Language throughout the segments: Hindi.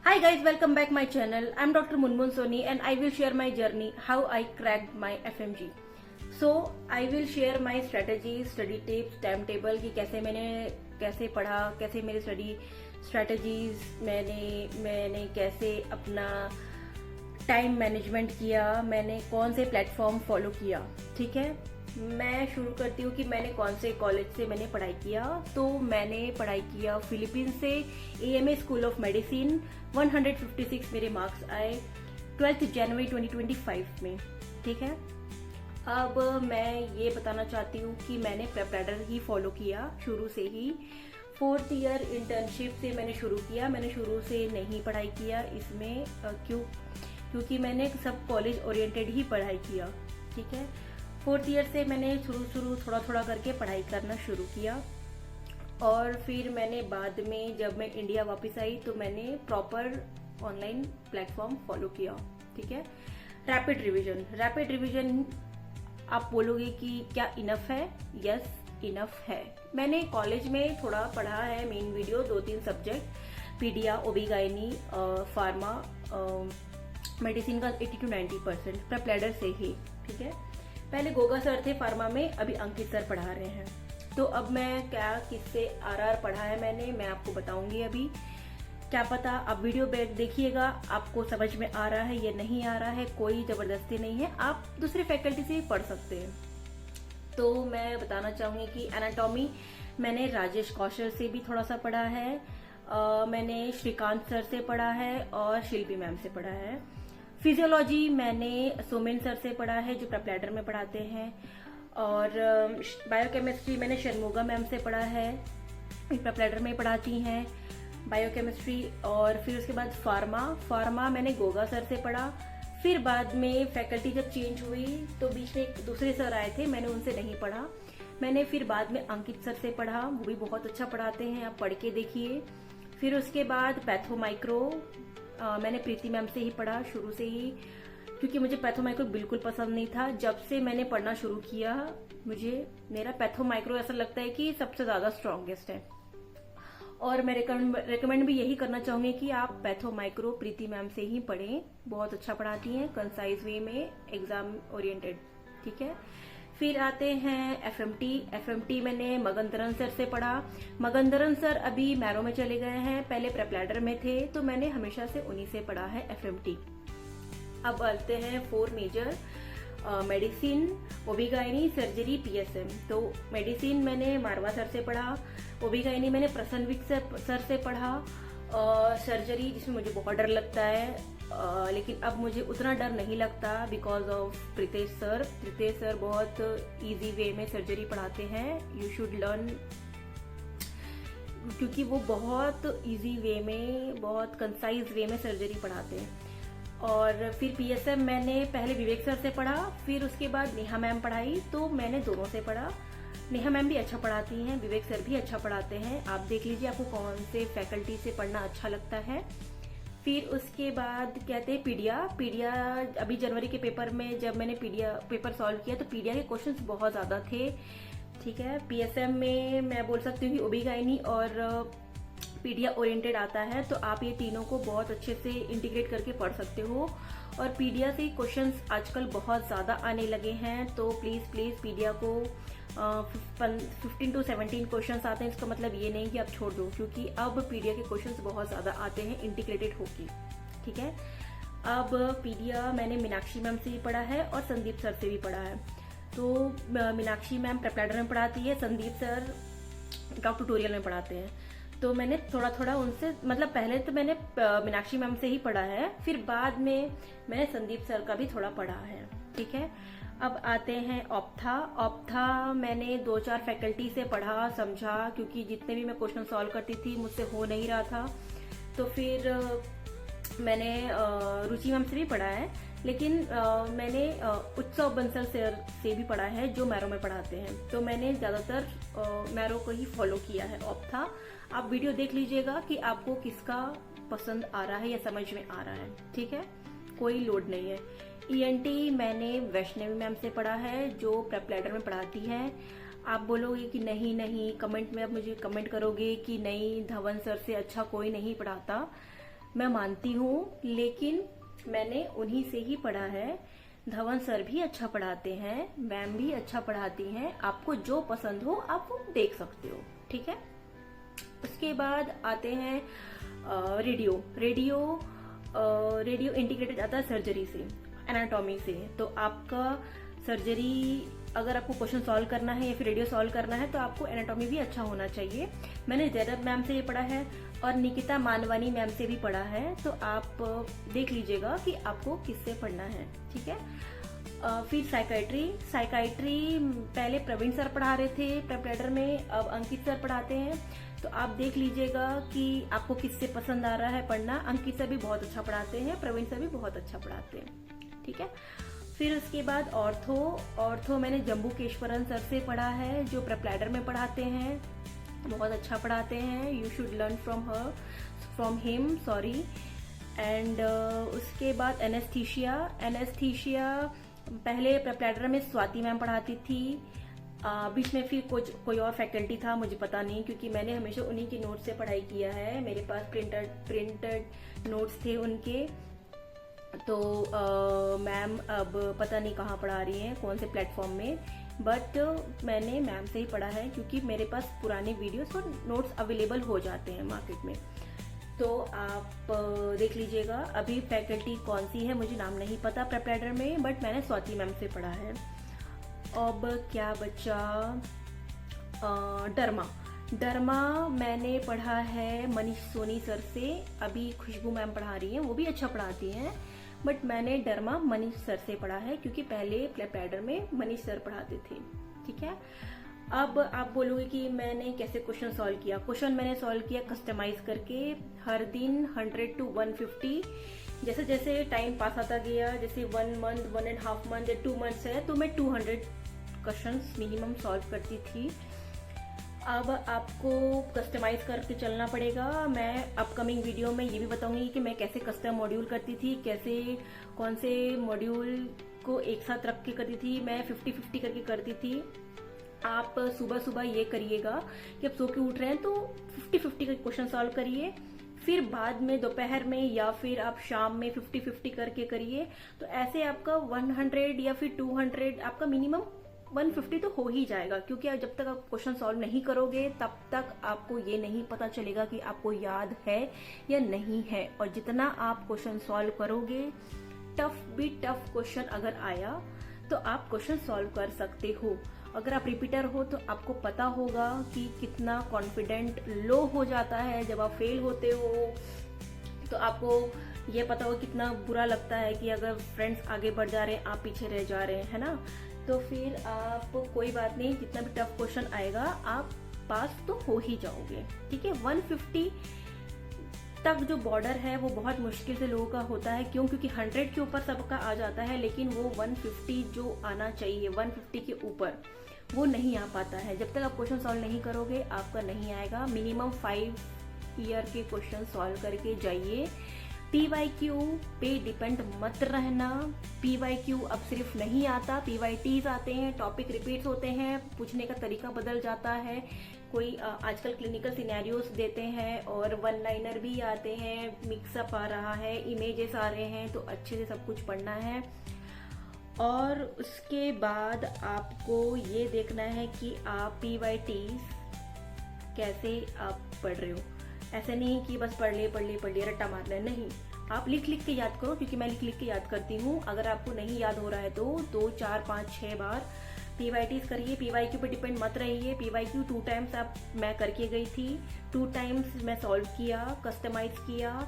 Hi guys, welcome back my channel. I'm Dr. Munmun Soni and I will share my journey how I cracked my FMG. So I will share my strategies, study tips, timetable कि कैसे पढ़ा, कैसे मेरी स्टडी स्ट्रेटजीज मैंने कैसे अपना टाइम मैनेजमेंट किया, मैंने कौन से प्लेटफॉर्म फॉलो किया। ठीक है, मैं शुरू करती हूँ कि मैंने कौन से कॉलेज से मैंने पढ़ाई किया। तो मैंने पढ़ाई किया फिलीपींस से AMA स्कूल ऑफ मेडिसिन। 156 मेरे मार्क्स आए 12 जनवरी 2025 में। ठीक है, अब मैं ये बताना चाहती हूँ कि मैंने प्रेपरेटर ही फॉलो किया शुरू से ही। 4th ईयर इंटर्नशिप से मैंने शुरू किया। मैंने शुरू से नहीं पढ़ाई किया इसमें क्योंकि मैंने सब कॉलेज ओरिएंटेड ही पढ़ाई किया। ठीक है, 4th ईयर से मैंने शुरू थोड़ा थोड़ा करके पढ़ाई करना शुरू किया और फिर मैंने बाद में जब मैं इंडिया वापस आई तो मैंने प्रॉपर ऑनलाइन प्लेटफॉर्म फॉलो किया। ठीक है, रैपिड रिवीजन आप बोलोगे कि क्या इनफ है? यस, इनफ है। मैंने कॉलेज में थोड़ा पढ़ा है, main video 2-3 subject, paedia, OBGYN, pharma, medicine का 80 to 90% प्रेपरेटर से ही। ठीक है, पहले गोगा सर थे फार्मा में, अभी अंकित सर पढ़ा रहे हैं। तो अब मैं क्या किससे RR पढ़ा है मैं आपको बताऊंगी अभी। क्या पता आप वीडियो बैक देखिएगा, आपको समझ में आ रहा है या नहीं आ रहा है, कोई जबरदस्ती नहीं है, आप दूसरे फैकल्टी से पढ़ सकते हैं। तो मैं बताना चाहूंगी कि एनाटॉमी मैंने राजेश कौशल से भी थोड़ा सा पढ़ा है, मैंने श्रीकांत सर से पढ़ा है और शिल्पी मैम से पढ़ा है। फिजियोलॉजी मैंने सोमेन सर से पढ़ा है जो प्रेपरेटर में पढ़ाते हैं, और बायोकेमिस्ट्री मैंने शर्मुगा मैम से पढ़ा है, प्रेपरेटर में पढ़ाती हैं बायोकेमिस्ट्री। और फिर उसके बाद फार्मा मैंने गोगा सर से पढ़ा। फिर बाद में फैकल्टी जब चेंज हुई तो बीच में एक दूसरे सर आए थे, मैंने उनसे नहीं पढ़ा। मैंने फिर बाद में अंकित सर से पढ़ा, वो भी बहुत अच्छा पढ़ाते हैं, आप पढ़ के देखिए। फिर उसके बाद पैथोमाइक्रो मैंने प्रीति मैम से ही पढ़ा शुरू से ही, क्योंकि मुझे पैथोमाइक्रो बिल्कुल पसंद नहीं था। जब से मैंने पढ़ना शुरू किया मुझे मेरा पैथोमाइक्रो ऐसा लगता है कि सबसे ज्यादा स्ट्रॉन्गेस्ट है। और मैं रिकमेंड भी यही करना चाहूंगी कि आप पैथोमाइक्रो प्रीति मैम से ही पढ़ें, बहुत अच्छा पढ़ाती हैं, कंसाइज वे में, एग्जाम ओरिएंटेड। ठीक है, फिर आते हैं FMT मैंने मगनधरन सर से पढ़ा। मगनधरन सर अभी मैरो में चले गए हैं, पहले प्रेपरेटर में थे, तो मैंने हमेशा से उन्हीं से पढ़ा है FMT। अब आते हैं 4 मेजर, मेडिसिन, ओबीगाइनी, सर्जरी, PSM। तो मेडिसिन मैंने मारवा सर से पढ़ा, ओबीगाइनी मैंने प्रसन्नविक सर से पढ़ा, सर्जरी जिसमें मुझे बहुत डर लगता है, लेकिन अब मुझे उतना डर नहीं लगता बिकॉज ऑफ प्रीतेश सर बहुत इजी वे में सर्जरी पढ़ाते हैं। यू शुड लर्न, क्योंकि वो बहुत इजी वे में, बहुत कंसाइज वे में सर्जरी पढ़ाते हैं। और फिर PSM मैंने पहले विवेक सर से पढ़ा, फिर उसके बाद नेहा मैम पढ़ाई, तो मैंने दोनों से पढ़ा। नेहा मैम भी अच्छा पढ़ाती हैं, विवेक सर भी अच्छा पढ़ाते हैं, आप देख लीजिए आपको कौन से फैकल्टी से पढ़ना अच्छा लगता है। फिर उसके बाद कहते हैं पीडिया अभी जनवरी के पेपर में जब मैंने पीडिया पेपर सॉल्व किया तो पीडिया के क्वेश्चंस बहुत ज्यादा थे। ठीक है, PSM में मैं बोल सकती हूँ कि ओबीगाइनी और पीडिया ओरिएंटेड आता है, तो आप ये तीनों को बहुत अच्छे से इंटीग्रेट करके पढ़ सकते हो। और पीडिया से क्वेश्चंस आजकल बहुत ज्यादा आने लगे हैं, तो प्लीज पीडिया को 15 to 17 क्वेश्चंस आते हैं, इसका मतलब ये नहीं कि आप छोड़ दो, क्योंकि अब पीडिया के क्वेश्चंस बहुत ज्यादा आते हैं इंटीग्रेटेड होके। ठीक है, अब पीडिया मैंने मीनाक्षी मैम से भी पढ़ा है और संदीप सर से भी पढ़ा है। तो मीनाक्षी मैम प्रेपरेटर में पढ़ाती है, संदीप सर टॉप ट्यूटोरियल में पढ़ाते हैं। तो मैंने थोड़ा थोड़ा उनसे, मतलब पहले तो मैंने मीनाक्षी मैम से ही पढ़ा है, फिर बाद में मैंने संदीप सर का भी थोड़ा पढ़ा है। ठीक है, अब आते हैं ऑप्था मैंने 2-4 फैकल्टी से पढ़ा, समझा, क्योंकि जितने भी मैं क्वेश्चन सॉल्व करती थी मुझसे हो नहीं रहा था। तो फिर मैंने रुचि मैम से भी पढ़ा है, लेकिन मैंने उत्सव बंसल सर से भी पढ़ा है जो मैरो में पढ़ाते हैं। तो मैंने ज्यादातर मैरो को ही फॉलो किया है ऑप्था। आप वीडियो देख लीजिएगा कि आपको किसका पसंद आ रहा है या समझ में आ रहा है। ठीक है, कोई लोड नहीं है। ENT मैंने वैष्णवी मैम से पढ़ा है जो प्रेपरेटर में पढ़ाती है। आप बोलोगे कि नहीं, कमेंट में आप मुझे कमेंट करोगे कि नहीं, धवन सर से अच्छा कोई नहीं पढ़ाता। मैं मानती हूँ, लेकिन मैंने उन्हीं से ही पढ़ा है। धवन सर भी अच्छा पढ़ाते हैं, मैम भी अच्छा पढ़ाती हैं। आपको जो पसंद हो आप वो देख सकते हो, ठीक है। उसके बाद आते हैं रेडियो। रेडियो इंटीग्रेटेड आता है सर्जरी से, एनाटॉमी से। तो आपका सर्जरी अगर आपको क्वेश्चन सॉल्व करना है या फिर रेडियो सॉल्व करना है तो आपको एनाटॉमी भी अच्छा होना चाहिए। मैंने जैनब मैम से ये पढ़ा है और निकिता मानवानी मैम से भी पढ़ा है, तो आप देख लीजिएगा कि आपको किससे पढ़ना है, ठीक है। फिर साइकाइट्री पहले प्रवीण सर पढ़ा रहे थे प्रेपरेटर में, अब अंकित सर पढ़ाते हैं। तो आप देख लीजिएगा कि आपको किससे पसंद आ रहा है पढ़ना। अंकित सर भी बहुत अच्छा पढ़ाते हैं, प्रवीण सर भी बहुत अच्छा पढ़ाते हैं, ठीक है। फिर उसके बाद ऑर्थो मैंने जम्बूकेश्वरन सर से पढ़ा है, जो प्रेपरेटर में पढ़ाते हैं, बहुत अच्छा पढ़ाते हैं। You should learn from him sorry. And उसके बाद एनेस्थीशिया पहले प्रेपरेटर में स्वाति मैम पढ़ाती थी, बीच में फिर कोई और फैकल्टी था, मुझे पता नहीं, क्योंकि मैंने हमेशा उन्हीं की नोट से पढ़ाई किया है। मेरे पास प्रिंटेड नोट्स थे उनके। तो मैम अब पता नहीं कहाँ पढ़ा रही हैं, कौन से प्लेटफॉर्म में, बट मैंने मैम से ही पढ़ा है, क्योंकि मेरे पास पुराने वीडियोस और नोट्स अवेलेबल हो जाते हैं मार्केट में। तो आप देख लीजिएगा। अभी फैकल्टी कौन सी है मुझे नाम नहीं पता प्रेपरेटर में, बट मैंने स्वाति मैम से पढ़ा है। अब क्या बचा, डरमा मैंने पढ़ा है मनीष सोनी सर से। अभी खुशबू मैम पढ़ा रही हैं, वो भी अच्छा पढ़ाती हैं, बट मैंने डरमा मनीष सर से पढ़ा है, क्योंकि पहले प्रेपरेटर में मनीष सर पढ़ाते थे, ठीक है। अब आप बोलोगे कि मैंने कैसे क्वेश्चन सॉल्व किया। क्वेश्चन मैंने सॉल्व किया कस्टमाइज करके, हर दिन 100 to 150। जैसे जैसे टाइम पास आता गया, जैसे 1 month 1.5 month या 2 months है, तो मैं 200 क्वेश्चंस मिनिमम सॉल्व करती थी। अब आपको कस्टमाइज करके चलना पड़ेगा। मैं अपकमिंग वीडियो में ये भी बताऊंगी कि मैं कैसे कस्टम मॉड्यूल करती थी, कैसे कौन से मॉड्यूल को एक साथ रख के करती थी। मैं 50-50 करके करती थी। आप सुबह सुबह ये करिएगा कि आप सो के उठ रहे हैं तो 50-50 का क्वेश्चन सॉल्व करिए, फिर बाद में दोपहर में या फिर आप शाम में 50-50 करके करिए। तो ऐसे आपका 100 या फिर 200, आपका मिनिमम 150 तो हो ही जाएगा, क्योंकि जब तक आप क्वेश्चन सॉल्व नहीं करोगे तब तक आपको ये नहीं पता चलेगा कि आपको याद है या नहीं है। और जितना आप क्वेश्चन सॉल्व करोगे, टफ क्वेश्चन अगर आया तो आप क्वेश्चन सॉल्व कर सकते हो। अगर आप रिपीटर हो तो आपको पता होगा कि कितना कॉन्फिडेंट लो हो जाता है जब आप फेल होते हो। तो आपको ये पता होगा कितना बुरा लगता है कि अगर फ्रेंड्स आगे बढ़ जा रहे हैं, आप पीछे रह जा रहे हैं, है ना। तो फिर आप कोई बात नहीं, जितना भी टफ क्वेश्चन आएगा आप पास तो हो ही जाओगे, ठीक है। 150 तक जो बॉर्डर है वो बहुत मुश्किल से लोगों का होता है। क्यों? क्योंकि 100 के ऊपर सबका आ जाता है, लेकिन वो 150 जो आना चाहिए 150 के ऊपर वो नहीं आ पाता है। जब तक आप क्वेश्चन सॉल्व नहीं करोगे आपका नहीं आएगा। मिनिमम 5 ईयर के क्वेश्चन सॉल्व करके जाइए। PYQ पे डिपेंड मत रहना। PYQ अब सिर्फ नहीं आता, PYTs आते हैं, टॉपिक रिपीट्स होते हैं, पूछने का तरीका बदल जाता है। कोई आजकल क्लिनिकल सिनेरियोस देते हैं और 1 लाइनर भी आते हैं, मिक्सअप आ रहा है, इमेजेस आ रहे हैं, तो अच्छे से सब कुछ पढ़ना है। और उसके बाद आपको ये देखना है कि आप PYTs कैसे आप पढ़ रहे हो। ऐसे नहीं कि बस पढ़ लिए रट्टा मार ले, नहीं। आप लिख के याद करो, क्योंकि मैं लिख के याद करती हूँ। अगर आपको नहीं याद हो रहा है तो 2, 4, 5, 6 बार PYTs करिए। PYQ पे डिपेंड मत रहिए। PYQ 2 टाइम्स मैं करके गई थी, 2 टाइम्स मैं सॉल्व किया, कस्टमाइज किया,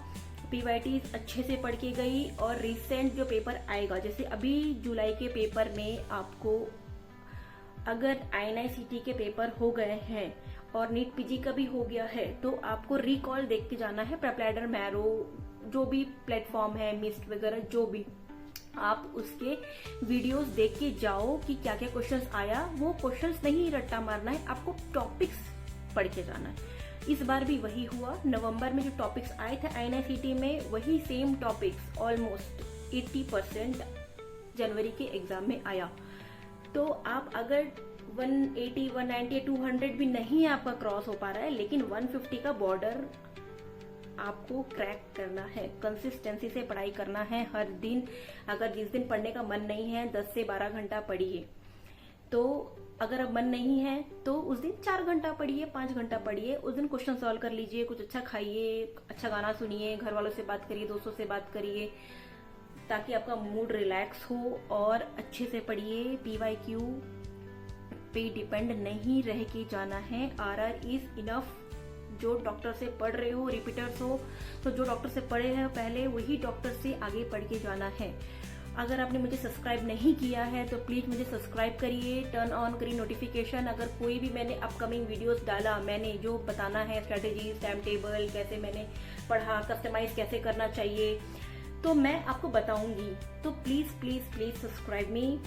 PYTs अच्छे से पढ़ के गई। और रिसेंट जो पेपर आएगा, जैसे अभी जुलाई के पेपर में आपको अगर INI-CT के पेपर हो गए हैं और नीट PG का भी हो गया है, तो आपको रिकॉल देख के जाना है। प्रेपरेटर, मैरो, जो भी प्लेटफॉर्म है, मिस्ट वगैरह जो भी, आप उसके वीडियोस देख के जाओ कि क्या क्या क्वेश्चंस आया। वो क्वेश्चंस नहीं रट्टा मारना है, आपको टॉपिक्स पढ़ के जाना है। इस बार भी वही हुआ। नवंबर में जो टॉपिक्स आए थे INI-CT में, वही सेम टॉपिक्स ऑलमोस्ट 80% जनवरी के एग्जाम में आया। तो आप अगर 180, 190, 200 भी नहीं आपका क्रॉस हो पा रहा है, लेकिन 150 का बॉर्डर आपको क्रैक करना है, कंसिस्टेंसी से पढ़ाई करना है हर दिन। अगर जिस दिन पढ़ने का मन नहीं है 10 से 12 घंटा पढ़िए, तो अगर अब मन नहीं है तो उस दिन 4 घंटा पढ़िए, 5 घंटा पढ़िए। उस दिन क्वेश्चन सॉल्व कर लीजिए, कुछ अच्छा खाइए, अच्छा गाना सुनिए, घर वालों से बात करिए, दोस्तों से बात करिए, ताकि आपका मूड रिलैक्स हो और अच्छे से पढ़िए। PYQ पे डिपेंड नहीं रह के जाना है। RR is enough. जो डॉक्टर से पढ़ रहे हो, रिपीटर्स हो, तो जो डॉक्टर से पढ़े हैं पहले वही डॉक्टर से आगे पढ़ के जाना है। अगर आपने मुझे सब्सक्राइब नहीं किया है तो प्लीज मुझे सब्सक्राइब करिए, टर्न ऑन करिए नोटिफिकेशन। अगर कोई भी मैंने अपकमिंग वीडियोस डाला, मैंने जो बताना है स्ट्रेटेजीज, टाइम टेबल, कैसे मैंने पढ़ा, कस्टमाइज कैसे करना चाहिए, तो मैं आपको बताऊंगी। तो प्लीज प्लीज प्लीज सब्सक्राइब मी।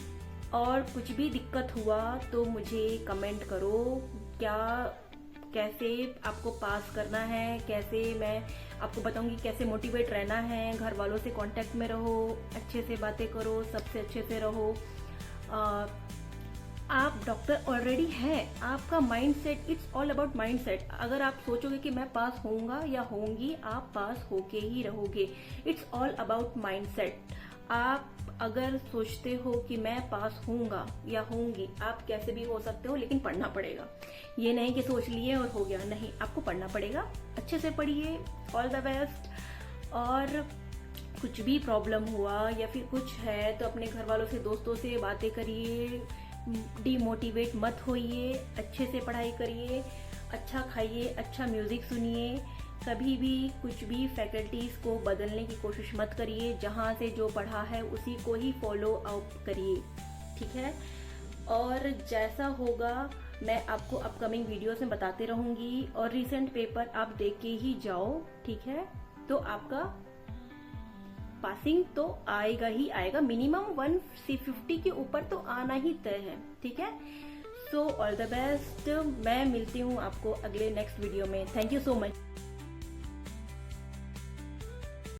और कुछ भी दिक्कत हुआ तो मुझे कमेंट करो, कैसे आपको पास करना है, कैसे मैं आपको बताऊंगी कैसे मोटिवेट रहना है। घर वालों से कांटेक्ट में रहो, अच्छे से बातें करो, सबसे अच्छे से रहो। आप डॉक्टर ऑलरेडी हैं, आपका mindset, it's all about mindset. अगर आप सोचोगे कि मैं पास होऊंगा या होंगी, आप पास होके ही रहोगे। It's all about mindset. आप अगर सोचते हो कि मैं पास होऊंगा या होंगी, आप कैसे भी हो सकते हो, लेकिन पढ़ना पड़ेगा। ये नहीं कि सोच लिए और हो गया, नहीं, आपको पढ़ना पड़ेगा। अच्छे से पढ़िए। All the best. और कुछ भी प्रॉब्लम हुआ या फिर कुछ है तो अपने घर वालों से, दोस्तों से बातें करिए, डिमोटिवेट मत होइए, अच्छे से पढ़ाई करिए, अच्छा खाइए, अच्छा म्यूजिक सुनिए। कभी भी कुछ भी फैकल्टीज को बदलने की कोशिश मत करिए। जहाँ से जो पढ़ा है उसी को ही फॉलो अप करिए, ठीक है। और जैसा होगा मैं आपको अपकमिंग वीडियोस में बताते रहूंगी। और रिसेंट पेपर आप देख के ही जाओ, ठीक है। तो आपका पासिंग तो आएगा ही आएगा, मिनिमम 150 के ऊपर तो आना ही तय है, ठीक है। So all the best. मैं मिलती हूँ आपको अगले नेक्स्ट वीडियो में। Thank you so much.